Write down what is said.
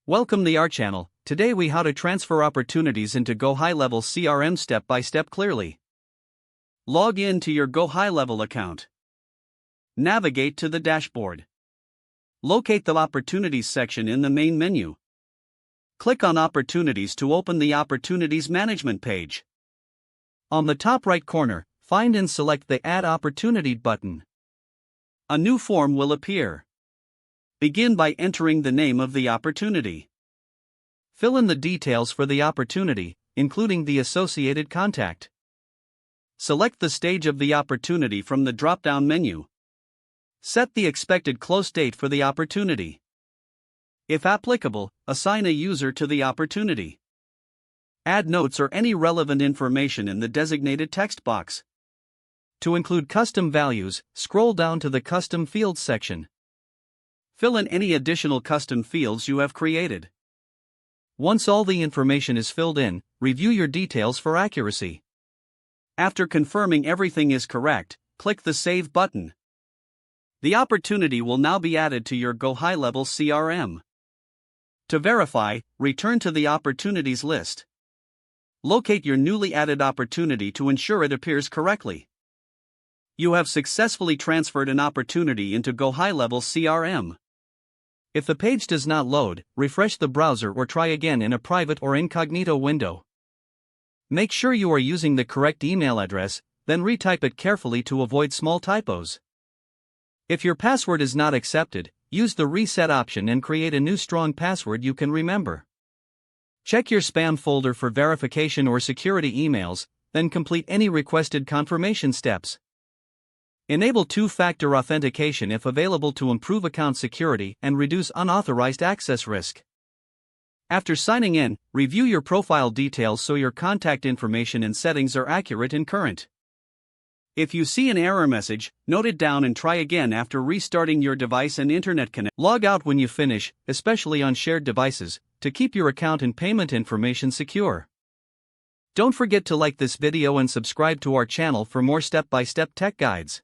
Welcome to our channel. Today we how to transfer opportunities into GoHighLevel CRM step by step clearly. Log in to your GoHighLevel account. Navigate to the dashboard. Locate the Opportunities section in the main menu. Click on Opportunities to open the Opportunities Management page. On the top right corner, find and select the Add Opportunity button. A new form will appear. Begin by entering the name of the opportunity. Fill in the details for the opportunity, including the associated contact. Select the stage of the opportunity from the drop-down menu. Set the expected close date for the opportunity. If applicable, assign a user to the opportunity. Add notes or any relevant information in the designated text box. To include custom values, scroll down to the Custom Fields section. Fill in any additional custom fields you have created. Once all the information is filled in, review your details for accuracy. After confirming everything is correct, click the Save button. The opportunity will now be added to your GoHighLevel CRM. To verify, return to the Opportunities list. Locate your newly added opportunity to ensure it appears correctly. You have successfully transferred an opportunity into GoHighLevel CRM. If the page does not load, refresh the browser or try again in a private or incognito window. Make sure you are using the correct email address, then retype it carefully to avoid small typos. If your password is not accepted, use the reset option and create a new strong password you can remember. Check your spam folder for verification or security emails, then complete any requested confirmation steps. Enable two-factor authentication if available to improve account security and reduce unauthorized access risk. After signing in, review your profile details so your contact information and settings are accurate and current. If you see an error message, note it down and try again after restarting your device and internet connection. Log out when you finish, especially on shared devices, to keep your account and payment information secure. Don't forget to like this video and subscribe to our channel for more step-by-step tech guides.